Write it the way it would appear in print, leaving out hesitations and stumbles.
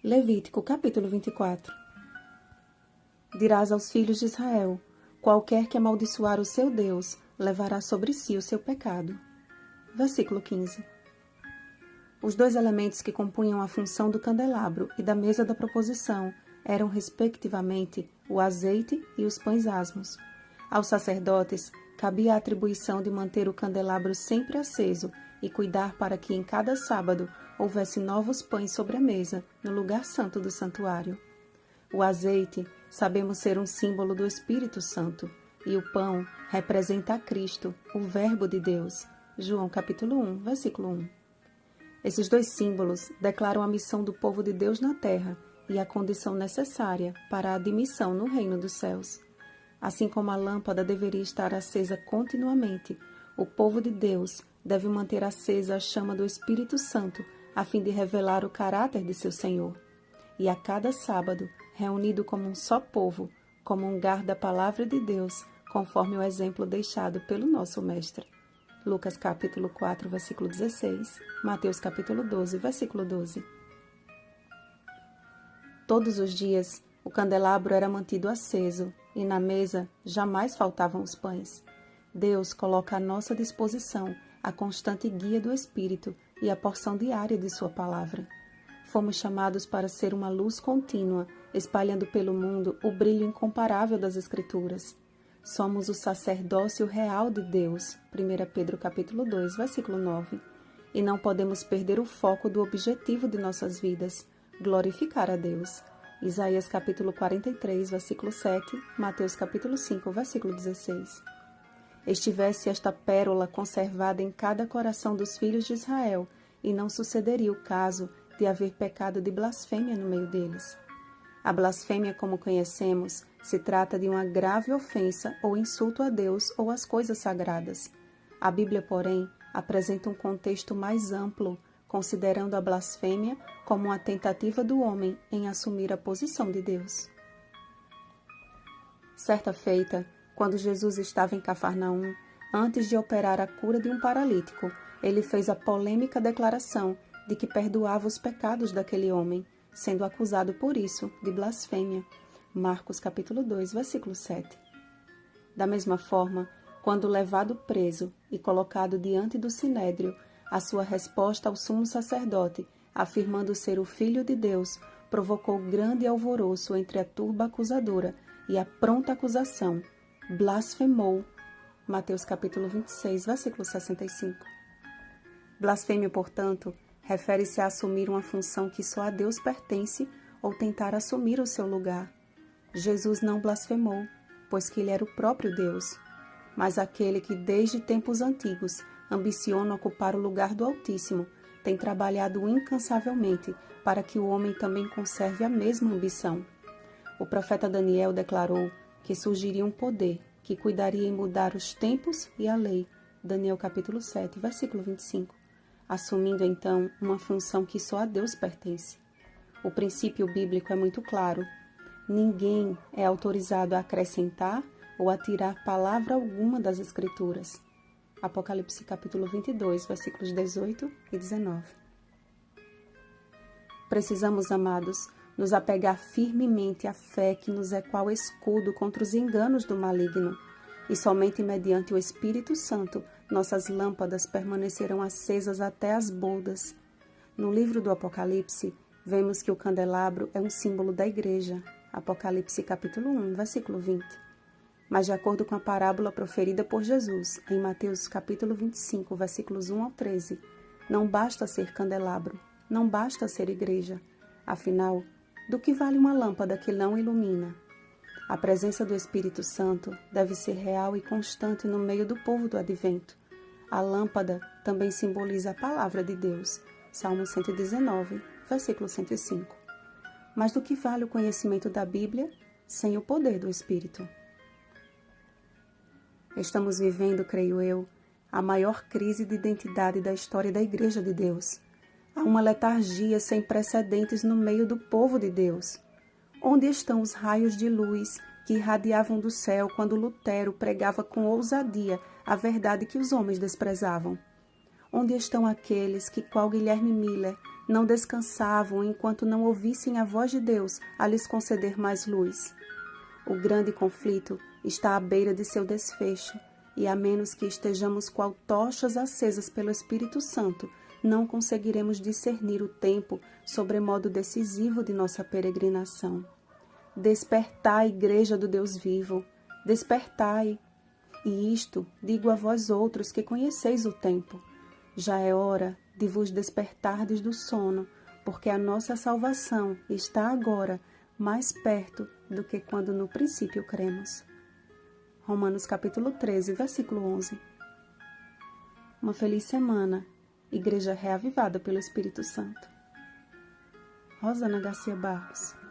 Levítico, capítulo 24. Dirás aos filhos de Israel: qualquer que amaldiçoar o seu Deus, levará sobre si o seu pecado. Versículo 15. Os dois elementos que compunham a função do candelabro e da mesa da proposição eram, respectivamente, o azeite e os pães asmos. Aos sacerdotes, cabia a atribuição de manter o candelabro sempre aceso e cuidar para que em cada sábado houvesse novos pães sobre a mesa, no lugar santo do santuário. O azeite sabemos ser um símbolo do Espírito Santo, e o pão representa a Cristo, o Verbo de Deus. João capítulo 1, versículo 1. Esses dois símbolos declaram a missão do povo de Deus na terra e a condição necessária para a admissão no reino dos céus. Assim como a lâmpada deveria estar acesa continuamente, o povo de Deus deve manter acesa a chama do Espírito Santo a fim de revelar o caráter de seu Senhor. E a cada sábado, reunido como um só povo, comungar da palavra de Deus, conforme o exemplo deixado pelo nosso Mestre. Lucas capítulo 4, versículo 16, Mateus capítulo 12, versículo 12. Todos os dias, o candelabro era mantido aceso, e na mesa jamais faltavam os pães. Deus coloca à nossa disposição a constante guia do Espírito e a porção diária de sua palavra. Fomos chamados para ser uma luz contínua, espalhando pelo mundo o brilho incomparável das Escrituras. Somos o sacerdócio real de Deus, 1 Pedro capítulo 2, versículo 9, e não podemos perder o foco do objetivo de nossas vidas, glorificar a Deus. Isaías capítulo 43, versículo 7, Mateus capítulo 5, versículo 16. Estivesse esta pérola conservada em cada coração dos filhos de Israel, e não sucederia o caso de haver pecado de blasfêmia no meio deles. A blasfêmia, como conhecemos, se trata de uma grave ofensa ou insulto a Deus ou às coisas sagradas. A Bíblia, porém, apresenta um contexto mais amplo, considerando a blasfêmia como uma tentativa do homem em assumir a posição de Deus. Certa feita, quando Jesus estava em Cafarnaum, antes de operar a cura de um paralítico, ele fez a polêmica declaração de que perdoava os pecados daquele homem, sendo acusado por isso de blasfêmia. Marcos capítulo 2, versículo 7. Da mesma forma, quando levado preso e colocado diante do sinédrio, a sua resposta ao sumo sacerdote, afirmando ser o Filho de Deus, provocou grande alvoroço entre a turba acusadora e a pronta acusação. Blasfemou. Mateus capítulo 26, versículo 65. Blasfêmia, portanto, refere-se a assumir uma função que só a Deus pertence ou tentar assumir o seu lugar. Jesus não blasfemou, pois que ele era o próprio Deus. Mas aquele que desde tempos antigos ambiciona ocupar o lugar do Altíssimo, tem trabalhado incansavelmente para que o homem também conserve a mesma ambição. O profeta Daniel declarou que surgiria um poder que cuidaria em mudar os tempos e a lei. Daniel capítulo 7, versículo 25. Assumindo então uma função que só a Deus pertence. O princípio bíblico é muito claro. Ninguém é autorizado a acrescentar ou a tirar palavra alguma das Escrituras. Apocalipse capítulo 22, versículos 18 e 19. Precisamos, amados, nos apegar firmemente à fé que nos é qual escudo contra os enganos do maligno, e somente mediante o Espírito Santo nossas lâmpadas permanecerão acesas até as bodas. No livro do Apocalipse, vemos que o candelabro é um símbolo da igreja. Apocalipse capítulo 1, versículo 20. Mas de acordo com a parábola proferida por Jesus, em Mateus capítulo 25, versículos 1 ao 13, não basta ser candelabro, não basta ser igreja. Afinal, do que vale uma lâmpada que não ilumina? A presença do Espírito Santo deve ser real e constante no meio do povo do Advento. A lâmpada também simboliza a palavra de Deus. Salmo 119, versículo 105. Mas do que vale o conhecimento da Bíblia sem o poder do Espírito? Estamos vivendo, creio eu, a maior crise de identidade da história da Igreja de Deus. Há uma letargia sem precedentes no meio do povo de Deus. Onde estão os raios de luz que irradiavam do céu quando Lutero pregava com ousadia a verdade que os homens desprezavam? Onde estão aqueles que, qual Guilherme Miller, Não descansavam enquanto não ouvissem a voz de Deus a lhes conceder mais luz. O grande conflito está à beira de seu desfecho, e a menos que estejamos qual tochas acesas pelo Espírito Santo, não conseguiremos discernir o tempo sobremodo decisivo de nossa peregrinação. Despertai, Igreja do Deus vivo, despertai. E isto digo a vós outros que conheceis o tempo. Já é hora de vos despertardes do sono, porque a nossa salvação está agora mais perto do que quando no princípio cremos. Romanos capítulo 13, versículo 11. Uma feliz semana, Igreja reavivada pelo Espírito Santo. Rosana Garcia Barros.